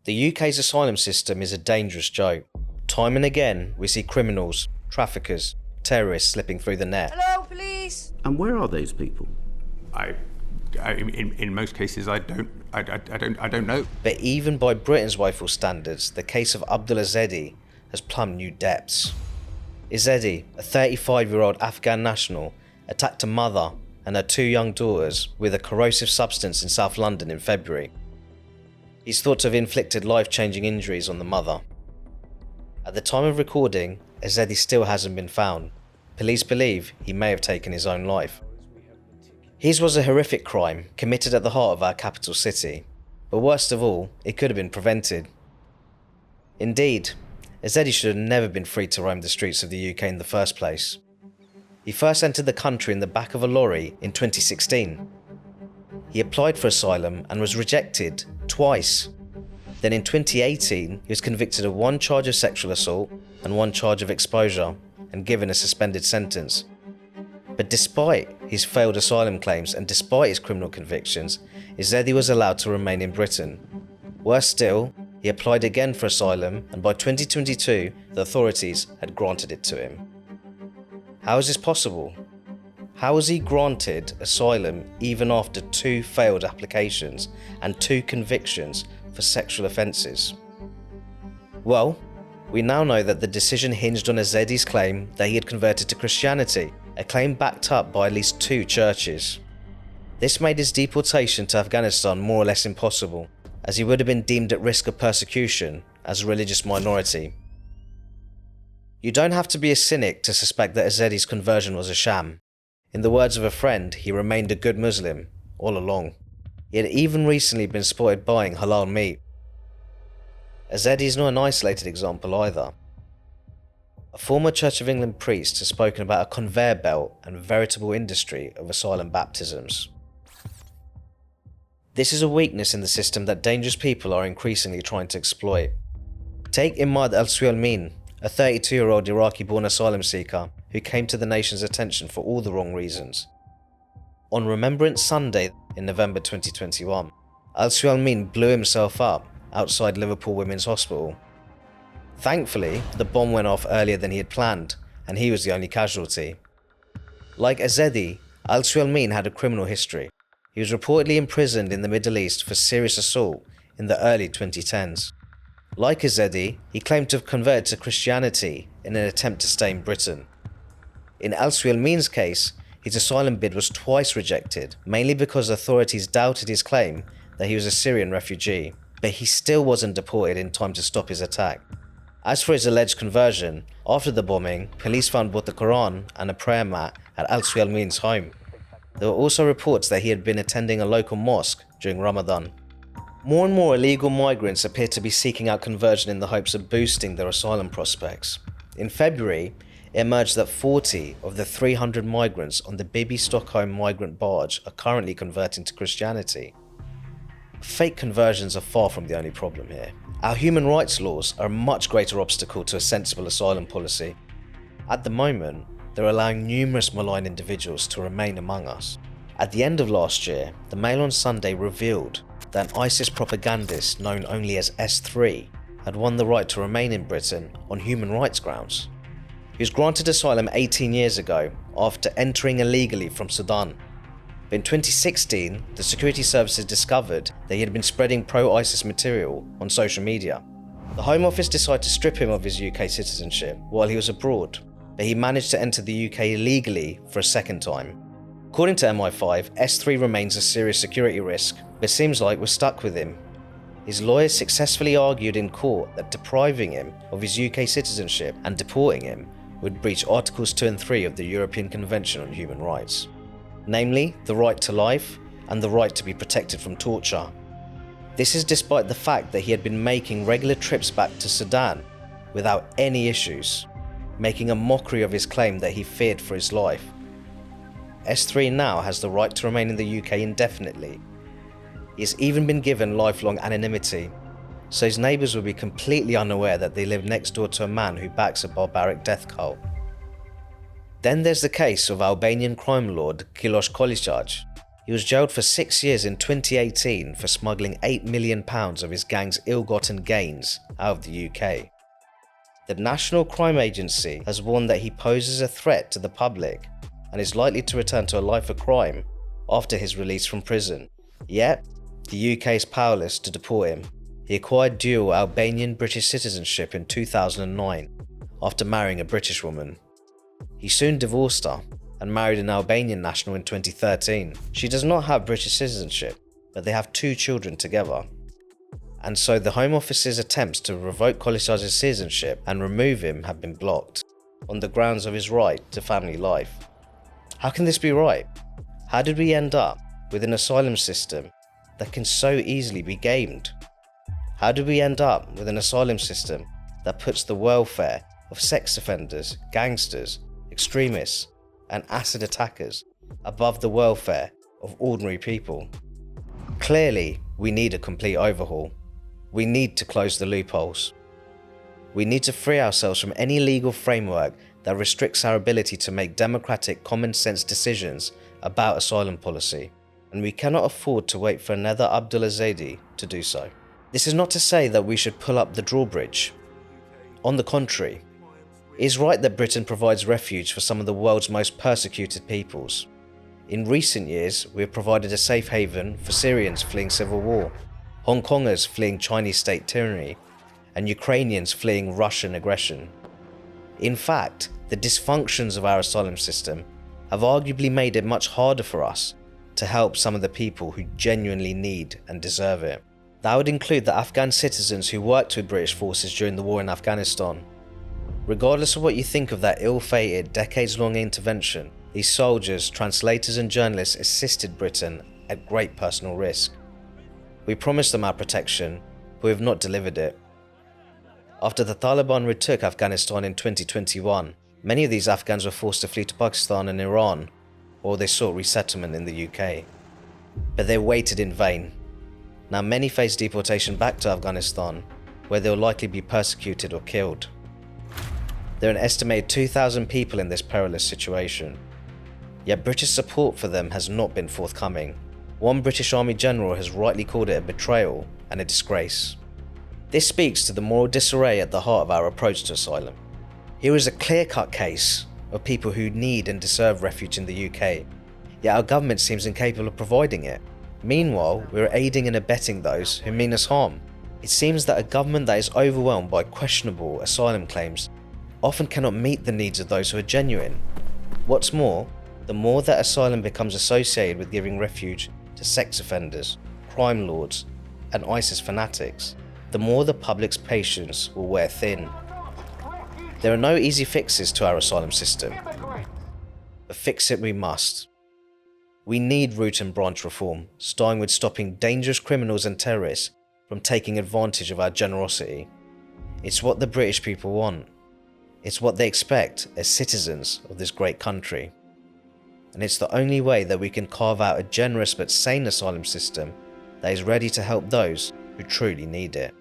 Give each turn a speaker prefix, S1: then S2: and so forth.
S1: The UK's asylum system is a dangerous joke. Time and again, we see criminals, traffickers, terrorists slipping through the net.
S2: Hello, police!
S3: And where are those people?
S4: In most cases, I don't know.
S1: But even by Britain's woeful standards, the case of Abdul Ezedi has plumbed new depths. Ezedi, a 35-year-old Afghan national, attacked a mother and her 2 young daughters with a corrosive substance in South London in February. He's thought to have inflicted life-changing injuries on the mother. At the time of recording, Ezedi still hasn't been found. Police believe he may have taken his own life. His was a horrific crime committed at the heart of our capital city, but worst of all, it could have been prevented. Indeed, Ezedi should have never been free to roam the streets of the UK in the first place. He first entered the country in the back of a lorry in 2016. He applied for asylum and was rejected twice. Then in 2018, he was convicted of 1 charge of sexual assault and 1 charge of exposure and given a suspended sentence. But despite his failed asylum claims and despite his criminal convictions, Ezedi was allowed to remain in Britain. Worse still, he applied again for asylum, and by 2022, the authorities had granted it to him. How is this possible? How was he granted asylum even after 2 failed applications and 2 convictions for sexual offences? Well, we now know that the decision hinged on Ezedi's claim that he had converted to Christianity, a claim backed up by at least 2 churches. This made his deportation to Afghanistan more or less impossible, as he would have been deemed at risk of persecution as a religious minority. You don't have to be a cynic to suspect that Ezedi's conversion was a sham. In the words of a friend, he remained a good Muslim all along. He had even recently been spotted buying halal meat. Ezedi is not an isolated example either. A former Church of England priest has spoken about a conveyor belt and veritable industry of asylum baptisms. This is a weakness in the system that dangerous people are increasingly trying to exploit. Take Imad al-Sualmin, a 32-year-old Iraqi-born asylum seeker who came to the nation's attention for all the wrong reasons. On Remembrance Sunday in November 2021, al-Sualmin blew himself up outside Liverpool Women's Hospital. Thankfully, the bomb went off earlier than he had planned, and he was the only casualty. Like Ezedi, al-Sualmin had a criminal history. He was reportedly imprisoned in the Middle East for serious assault in the early 2010s. Like Ezedi, he claimed to have converted to Christianity in an attempt to stay in Britain. In al-Sualmin's case, his asylum bid was twice rejected, mainly because authorities doubted his claim that he was a Syrian refugee, but he still wasn't deported in time to stop his attack. As for his alleged conversion, after the bombing, police found both the Quran and a prayer mat at al-Sualmin's home. There were also reports that he had been attending a local mosque during Ramadan. More and more illegal migrants appear to be seeking out conversion in the hopes of boosting their asylum prospects. In February, it emerged that 40 of the 300 migrants on the Bibi Stockholm migrant barge are currently converting to Christianity. Fake conversions are far from the only problem here. Our human rights laws are a much greater obstacle to a sensible asylum policy. At the moment, they're allowing numerous malign individuals to remain among us. At the end of last year, the Mail on Sunday revealed that an ISIS propagandist known only as S3 had won the right to remain in Britain on human rights grounds. He was granted asylum 18 years ago after entering illegally from Sudan. But in 2016, the security services discovered that he had been spreading pro-ISIS material on social media. The Home Office decided to strip him of his UK citizenship while he was abroad, but he managed to enter the UK illegally for a second time. According to MI5, S3 remains a serious security risk, but it seems like we're stuck with him. His lawyers successfully argued in court that depriving him of his UK citizenship and deporting him would breach Articles 2 and 3 of the European Convention on Human Rights, namely the right to life and the right to be protected from torture. This is despite the fact that he had been making regular trips back to Sudan without any issues, making a mockery of his claim that he feared for his life. S3 now has the right to remain in the UK indefinitely. He has even been given lifelong anonymity, so his neighbours will be completely unaware that they live next door to a man who backs a barbaric death cult. Then there's the case of Albanian crime lord Kilosh Kolicaj. He was jailed for 6 years in 2018 for smuggling £8 million of his gang's ill-gotten gains out of the UK. The National Crime Agency has warned that he poses a threat to the public and is likely to return to a life of crime after his release from prison. Yet, the UK is powerless to deport him. He acquired dual Albanian-British citizenship in 2009 after marrying a British woman. He soon divorced her and married an Albanian national in 2013. She does not have British citizenship, but they have 2 children together. And so the Home Office's attempts to revoke Kolisar's citizenship and remove him have been blocked, on the grounds of his right to family life. How can this be right? How did we end up with an asylum system that can so easily be gamed? How did we end up with an asylum system that puts the welfare of sex offenders, gangsters, extremists, and acid attackers above the welfare of ordinary people? Clearly, we need a complete overhaul. We need to close the loopholes. We need to free ourselves from any legal framework that restricts our ability to make democratic, common-sense decisions about asylum policy, and we cannot afford to wait for another Abdul Ezedi to do so. This is not to say that we should pull up the drawbridge. On the contrary, it is right that Britain provides refuge for some of the world's most persecuted peoples. In recent years, we have provided a safe haven for Syrians fleeing civil war, Hong Kongers fleeing Chinese state tyranny, and Ukrainians fleeing Russian aggression. In fact, the dysfunctions of our asylum system have arguably made it much harder for us to help some of the people who genuinely need and deserve it. That would include the Afghan citizens who worked with British forces during the war in Afghanistan. Regardless of what you think of that ill-fated, decades-long intervention, these soldiers, translators and journalists assisted Britain at great personal risk. We promised them our protection, but we have not delivered it. After the Taliban retook Afghanistan in 2021, many of these Afghans were forced to flee to Pakistan and Iran, or they sought resettlement in the UK. But they waited in vain. Now many face deportation back to Afghanistan, where they will likely be persecuted or killed. There are an estimated 2,000 people in this perilous situation. Yet British support for them has not been forthcoming. One British Army general has rightly called it a betrayal and a disgrace. This speaks to the moral disarray at the heart of our approach to asylum. Here is a clear-cut case of people who need and deserve refuge in the UK, yet our government seems incapable of providing it. Meanwhile, we are aiding and abetting those who mean us harm. It seems that a government that is overwhelmed by questionable asylum claims often cannot meet the needs of those who are genuine. What's more, the more that asylum becomes associated with giving refuge to sex offenders, crime lords, and ISIS fanatics, the more the public's patience will wear thin. There are no easy fixes to our asylum system, but fix it we must. We need root and branch reform, starting with stopping dangerous criminals and terrorists from taking advantage of our generosity. It's what the British people want. It's what they expect as citizens of this great country. And it's the only way that we can carve out a generous but sane asylum system that is ready to help those who truly need it.